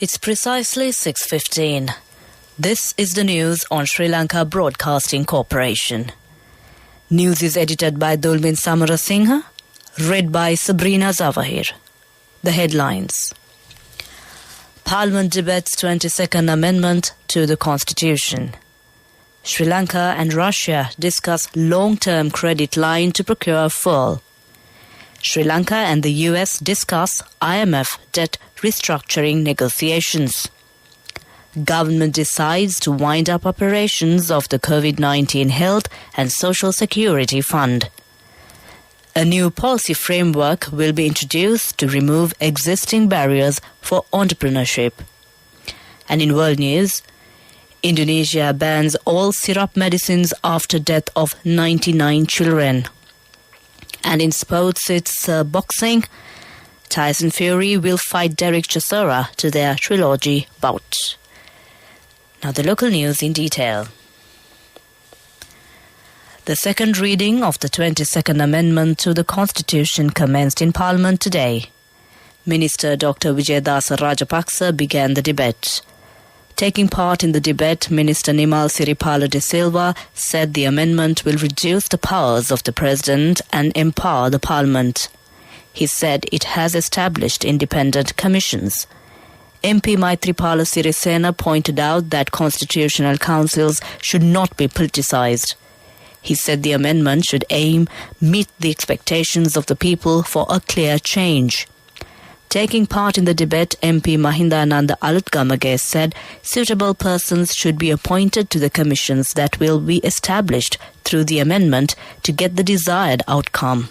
It's precisely 6:15. This is the news on Sri Lanka Broadcasting Corporation. News is edited by Dulbin Samarasinghe, read by Sabrina Zawahir. The headlines. Parliament debates 22nd Amendment to the Constitution. Sri Lanka and Russia discuss long-term credit line to procure fuel. Sri Lanka and the US discuss IMF debt restructuring negotiations. Government decides to wind up operations of the COVID-19 Health and Social Security Fund. A new policy framework will be introduced to remove existing barriers for entrepreneurship. And in world news, Indonesia bans all syrup medicines after death of 99 children. And in sports, it's boxing. Tyson Fury will fight Derek Chisora to their trilogy bout. Now the local news in detail. The second reading of the 22nd Amendment to the Constitution commenced in Parliament today. Minister Dr. Wijayadasa Rajapaksa began the debate. Taking part in the debate, Minister Nimal Siripala de Silva said the amendment will reduce the powers of the President and empower the Parliament. He said it has established independent commissions. MP Maithripala Sirisena pointed out that constitutional councils should not be politicised. He said the amendment should meet the expectations of the people for a clear change. Taking part in the debate, MP Mahindananda Alutgamage said suitable persons should be appointed to the commissions that will be established through the amendment to get the desired outcome.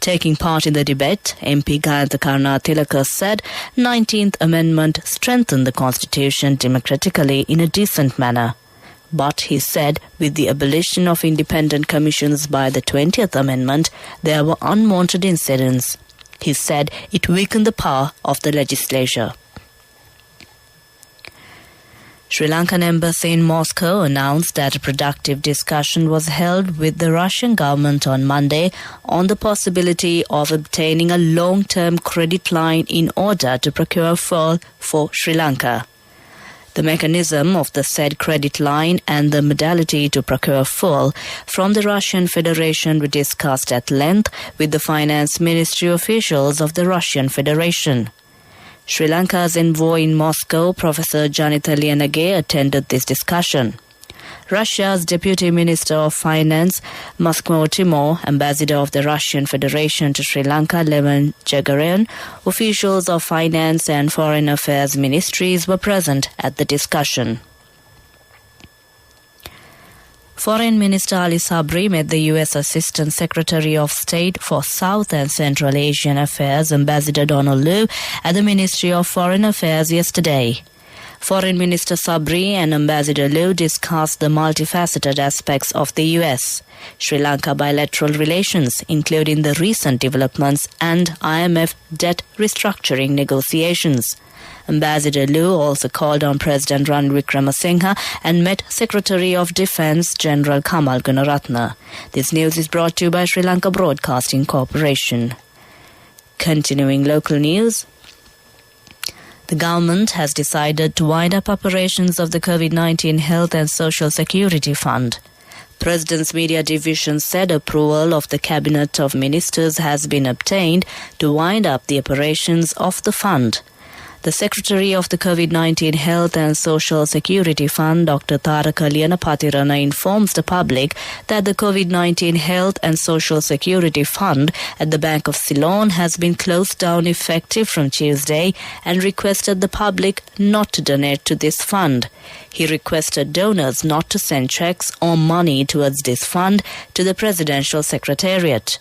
Taking part in the debate, MP Gayantha Karnatilaka said 19th Amendment strengthened the Constitution democratically in a decent manner. But he said with the abolition of independent commissions by the 20th Amendment, there were unwanted incidents. He said it weakened the power of the legislature. Sri Lankan embassy in Moscow announced that a productive discussion was held with the Russian government on Monday on the possibility of obtaining a long-term credit line in order to procure fuel for Sri Lanka. The mechanism of the said credit line and the modality to procure fuel from the Russian Federation were discussed at length with the Finance Ministry officials of the Russian Federation. Sri Lanka's envoy in Moscow, Professor Janitha Liyanage, attended this discussion. Russia's Deputy Minister of Finance, Moskva Timur, Ambassador of the Russian Federation to Sri Lanka, Levan Jagaran, officials of Finance and Foreign Affairs ministries were present at the discussion. Foreign Minister Ali Sabri met the U.S. Assistant Secretary of State for South and Central Asian Affairs, Ambassador Donald Liu, at the Ministry of Foreign Affairs yesterday. Foreign Minister Sabri and Ambassador Liu discussed the multifaceted aspects of the U.S.-Sri Lanka bilateral relations, including the recent developments and IMF debt restructuring negotiations. Ambassador Liu also called on President Ranil Wickremesinghe and met Secretary of Defence General Kamal Gunaratne. This news is brought to you by Sri Lanka Broadcasting Corporation. Continuing local news. The government has decided to wind up operations of the COVID-19 Health and Social Security Fund. President's Media Division said approval of the Cabinet of Ministers has been obtained to wind up the operations of the fund. The Secretary of the COVID-19 Health and Social Security Fund, Dr. Taraka Lianapatirana, informs the public that the COVID-19 Health and Social Security Fund at the Bank of Ceylon has been closed down effective from Tuesday and requested the public not to donate to this fund. He requested donors not to send checks or money towards this fund to the Presidential Secretariat.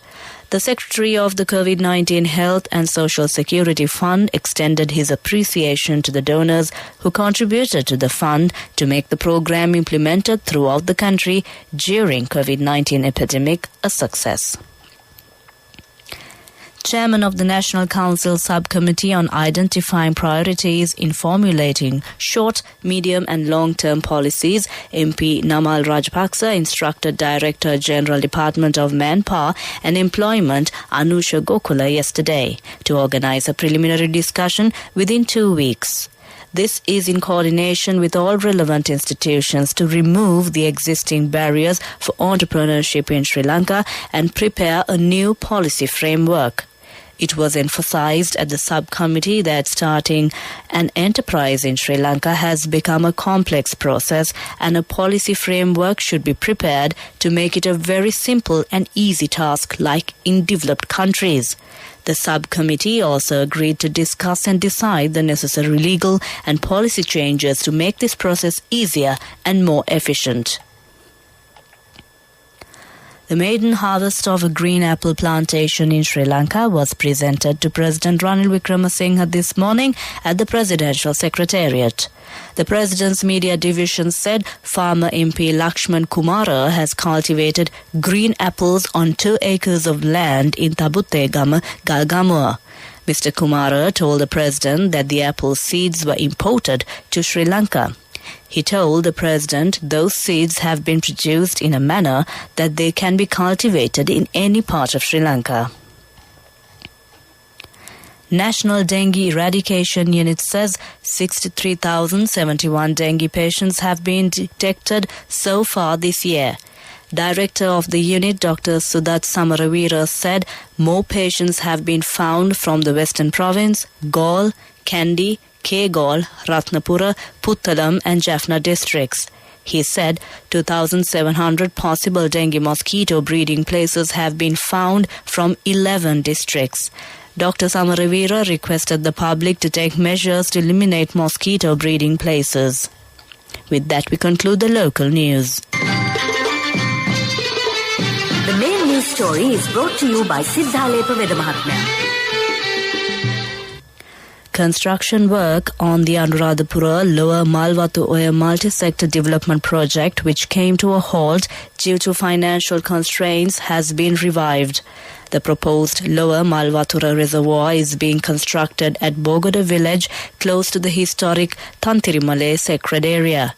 The Secretary of the COVID-19 Health and Social Security Fund extended his appreciation to the donors who contributed to the fund to make the program implemented throughout the country during COVID-19 epidemic a success. Chairman of the National Council Subcommittee on Identifying Priorities in Formulating Short, Medium and Long-Term Policies, MP Namal Rajapaksa instructed Director General Department of Manpower and Employment Anusha Gokula yesterday to organize a preliminary discussion within 2 weeks. This is in coordination with all relevant institutions to remove the existing barriers for entrepreneurship in Sri Lanka and prepare a new policy framework. It was emphasized at the subcommittee that starting an enterprise in Sri Lanka has become a complex process and a policy framework should be prepared to make it a very simple and easy task like in developed countries. The subcommittee also agreed to discuss and decide the necessary legal and policy changes to make this process easier and more efficient. The maiden harvest of a green apple plantation in Sri Lanka was presented to President Ranil Wickremesinghe this morning at the Presidential Secretariat. The President's Media Division said farmer MP Lakshman Kumara has cultivated green apples on 2 acres of land in Tabuttegama, Galgamua. Mr. Kumara told the President that the apple seeds were imported to Sri Lanka. He told the President those seeds have been produced in a manner that they can be cultivated in any part of Sri Lanka. National Dengue Eradication Unit says 63,071 dengue patients have been detected so far this year. Director of the unit, Dr. Sudat Samaravira, said more patients have been found from the Western Province, Galle, Kandy, Kegol, Ratnapura, Puttalam and Jaffna districts. He said 2,700 possible dengue mosquito breeding places have been found from 11 districts. Dr. Samaravira requested the public to take measures to eliminate mosquito breeding places. With that, we conclude the local news. The main news story is brought to you by Siddhalepa Vedamahatmya. Construction work on the Anuradhapura Lower Malwatu Oya multi-sector development project, which came to a halt due to financial constraints, has been revived. The proposed Lower Malwatura reservoir is being constructed at Bogoda village close to the historic Tantirimale sacred area.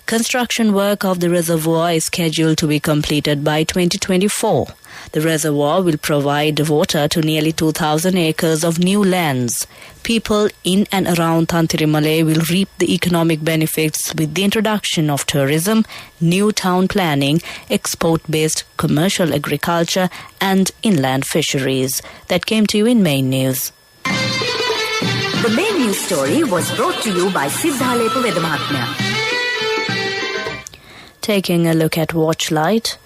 Construction work of the reservoir is scheduled to be completed by 2024. The reservoir will provide water to nearly 2,000 acres of new lands. People in and around Tantirimale will reap the economic benefits with the introduction of tourism, new town planning, export-based commercial agriculture and inland fisheries. That came to you in main news. The main news story was brought to you by Siddhalepa Vedamahatmya. Taking a look at Watchlight.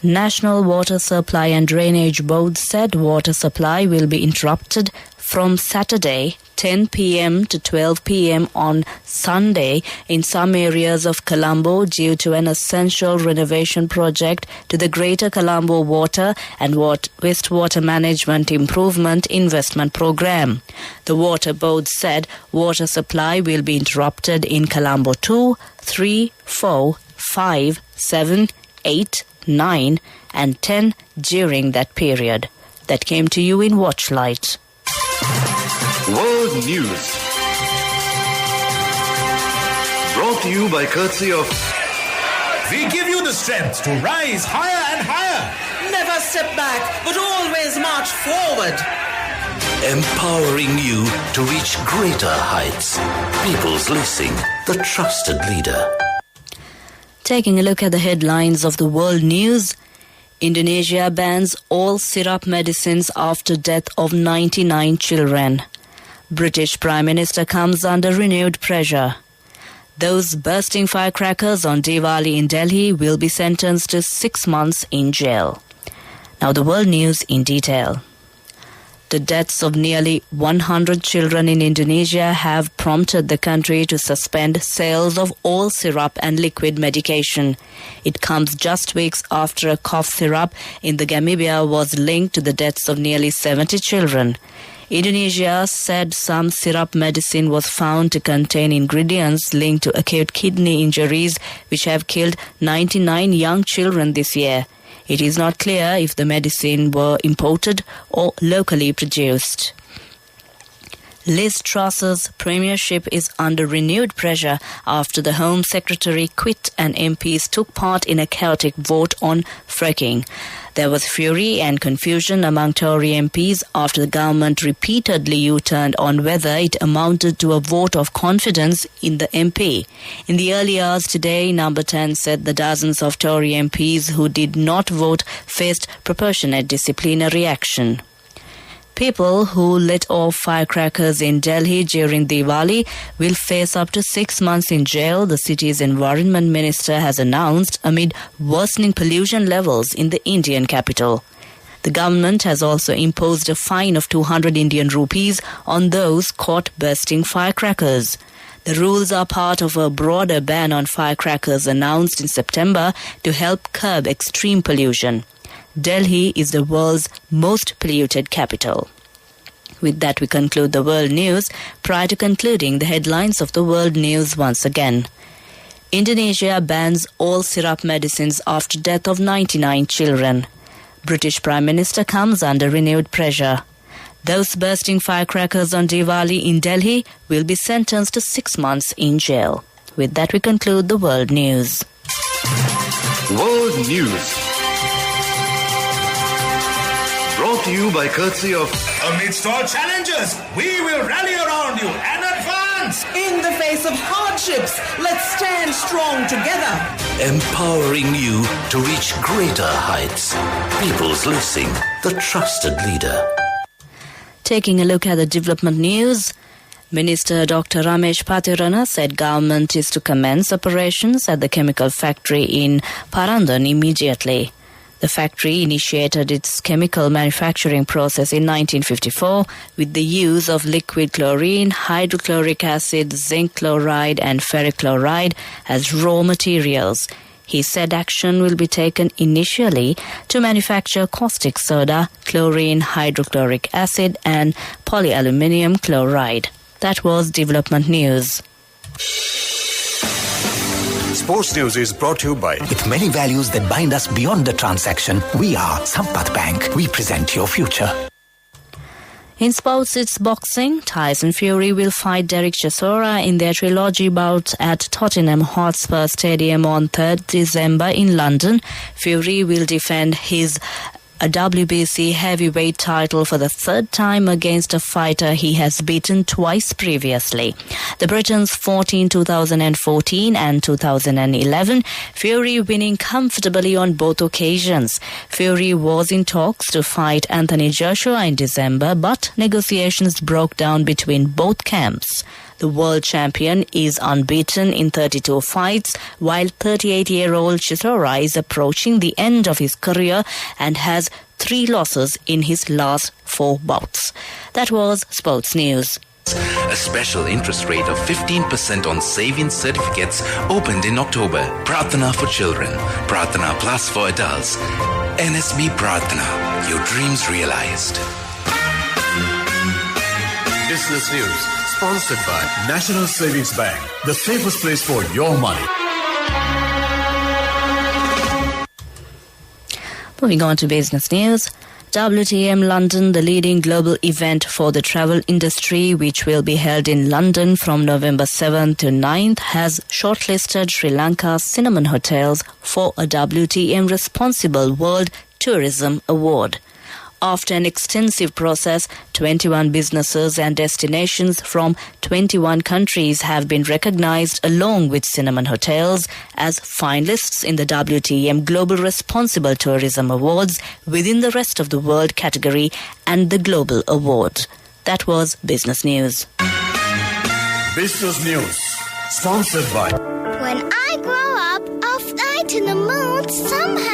National Water Supply and Drainage Board said water supply will be interrupted from Saturday 10 p.m. to 12 p.m. on Sunday in some areas of Colombo due to an essential renovation project to the Greater Colombo Water and Wastewater Management Improvement Investment Program. The Water Board said water supply will be interrupted in Colombo 2, 3, 4, 5, 7, 8, 9 and 10 during that period. That came to you in Watchlight. World News. Brought to you by courtesy of... We give you the strength to rise higher and higher. Never step back, but always march forward. Empowering you to reach greater heights. People's Leasing, the trusted leader. Taking a look at the headlines of the world news. Indonesia bans all syrup medicines after death of 99 children. British Prime Minister comes under renewed pressure. Those bursting firecrackers on Diwali in Delhi will be sentenced to 6 months in jail. Now the world news in detail. The deaths of nearly 100 children in Indonesia have prompted the country to suspend sales of all syrup and liquid medication. It comes just weeks after a cough syrup in the Gamibia was linked to the deaths of nearly 70 children. Indonesia said some syrup medicine was found to contain ingredients linked to acute kidney injuries, which have killed 99 young children this year. It is not clear if the medicine were imported or locally produced. Liz Truss's premiership is under renewed pressure after the Home Secretary quit and MPs took part in a chaotic vote on fracking. There was fury and confusion among Tory MPs after the government repeatedly U-turned on whether it amounted to a vote of confidence in the MP. In the early hours today, Number 10 said the dozens of Tory MPs who did not vote faced proportionate disciplinary action. People who lit off firecrackers in Delhi during Diwali will face up to 6 months in jail, the city's environment minister has announced amid worsening pollution levels in the Indian capital. The government has also imposed a fine of 200 Indian rupees on those caught bursting firecrackers. The rules are part of a broader ban on firecrackers announced in September to help curb extreme pollution. Delhi is the world's most polluted capital. With that, we conclude the world news. Prior to concluding, the headlines of the world news once again. Indonesia bans all syrup medicines after death of 99 children. British Prime Minister comes under renewed pressure. Those bursting firecrackers on Diwali in Delhi will be sentenced to 6 months in jail. With that, we conclude the world news. World News. Brought to you by courtesy of... Amidst all challenges, we will rally around you and advance. In the face of hardships, let's stand strong together. Empowering you to reach greater heights. People's Listening, the trusted leader. Taking a look at the development news, Minister Dr. Ramesh Patirana said government is to commence operations at the chemical factory in Parandan immediately. The factory initiated its chemical manufacturing process in 1954 with the use of liquid chlorine, hydrochloric acid, zinc chloride and ferric chloride as raw materials. He said action will be taken initially to manufacture caustic soda, chlorine, hydrochloric acid and polyaluminium chloride. That was development news. Sports News is brought to you by... With many values that bind us beyond the transaction, we are Sampath Bank. We present your future. In sports, it's boxing. Tyson Fury will fight Derek Chisora in their trilogy bout at Tottenham Hotspur Stadium on 3rd December in London. Fury will defend his WBC heavyweight title for the third time against a fighter he has beaten twice previously. The Britons fought in 2014 and 2011, Fury winning comfortably on both occasions. Fury was in talks to fight Anthony Joshua in December, but negotiations broke down between both camps. The world champion is unbeaten in 32 fights, while 38-year-old Chisora is approaching the end of his career and has 3 losses in his last 4 bouts. That was Sports News. A special interest rate of 15% on savings certificates opened in October. Prarthana for children, Prarthana Plus for adults. NSB Prarthana, your dreams realized. Business News. Sponsored by National Savings Bank, the safest place for your money. Moving on to business news. WTM London, the leading global event for the travel industry, which will be held in London from November 7th to 9th, has shortlisted Sri Lanka's cinnamon hotels for a WTM Responsible World Tourism Award. After an extensive process, 21 businesses and destinations from 21 countries have been recognized along with cinnamon hotels as finalists in the WTM Global Responsible Tourism Awards within the Rest of the World category and the Global Award. That was Business News. Business News. Sponsored by... When I grow up, I'll fly to the moon somehow.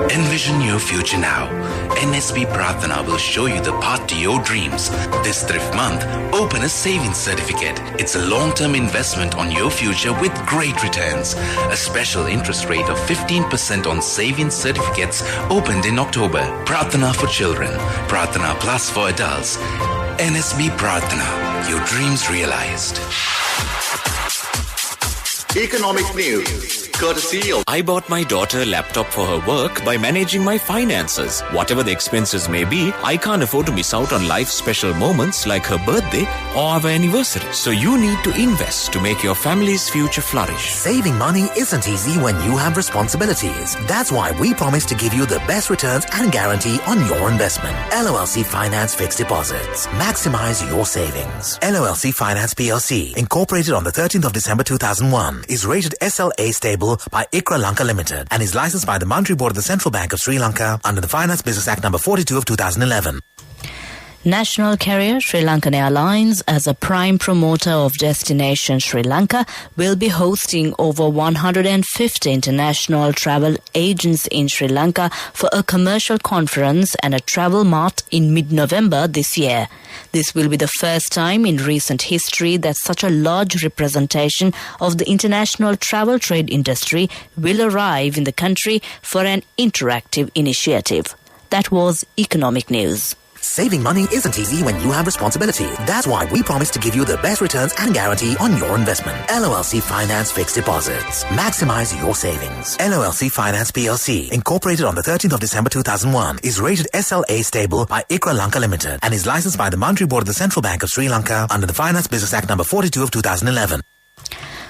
Envision your future now. NSB Prarthana will show you the path to your dreams. This Thrift Month, open a savings certificate. It's a long-term investment on your future with great returns. A special interest rate of 15% on savings certificates opened in October. Prarthana for children, Prarthana Plus for adults. NSB Prarthana, your dreams realized. Economic news, courtesy of... I bought my daughter a laptop for her work by managing my finances. Whatever the expenses may be, I can't afford to miss out on life's special moments like her birthday or our anniversary. So you need to invest to make your family's future flourish. Saving money isn't easy when you have responsibilities. That's why we promise to give you the best returns and guarantee on your investment. LOLC Finance Fixed Deposits. Maximize your savings. LOLC Finance PLC, incorporated on the 13th of December 2001, is rated SLA stable by ICRA Lanka Limited and is licensed by the Monetary Board of the Central Bank of Sri Lanka under the Finance Business Act number 42 of 2011. National carrier Sri Lankan Airlines, as a prime promoter of Destination Sri Lanka, will be hosting over 150 international travel agents in Sri Lanka for a commercial conference and a travel mart in mid-November this year. This will be the first time in recent history that such a large representation of the international travel trade industry will arrive in the country for an interactive initiative. That was Economic News. Saving money isn't easy when you have responsibility. That's why we promise to give you the best returns and guarantee on your investment. LOLC Finance Fixed Deposits. Maximize your savings. LOLC Finance PLC, incorporated on the 13th of December 2001, is rated SLA stable by ICRA Lanka Limited and is licensed by the Monetary Board of the Central Bank of Sri Lanka under the Finance Business Act number 42 of 2011.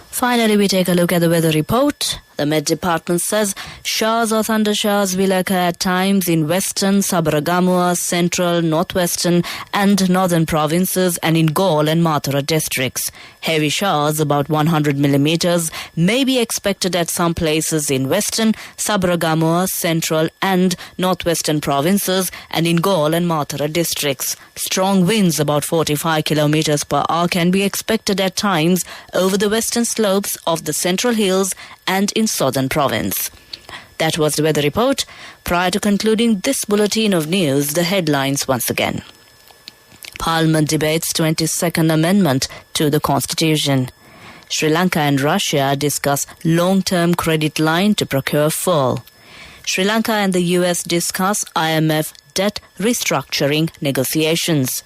Finally, we take a look at the weather report. The Met Department says showers or thundershowers will occur at times in western, Sabaragamuwa, central, northwestern and northern provinces and in Galle and Mathura districts. Heavy showers, about 100 millimeters, may be expected at some places in western, Sabaragamuwa, central and northwestern provinces and in Galle and Mathura districts. Strong winds, about 45 kilometers per hour, can be expected at times over the western slopes of the Central Hills and in southern province. That was the weather report. Prior to concluding this bulletin of news, the headlines once again. Parliament debates 22nd Amendment to the Constitution. Sri Lanka and Russia discuss long-term credit line to procure fuel. Sri Lanka and the US discuss IMF debt restructuring negotiations.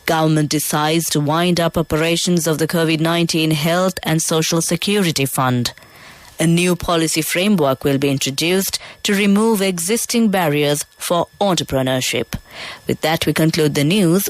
Government decides to wind up operations of the COVID-19 Health and Social Security Fund. A new policy framework will be introduced to remove existing barriers for entrepreneurship. With that, we conclude the news.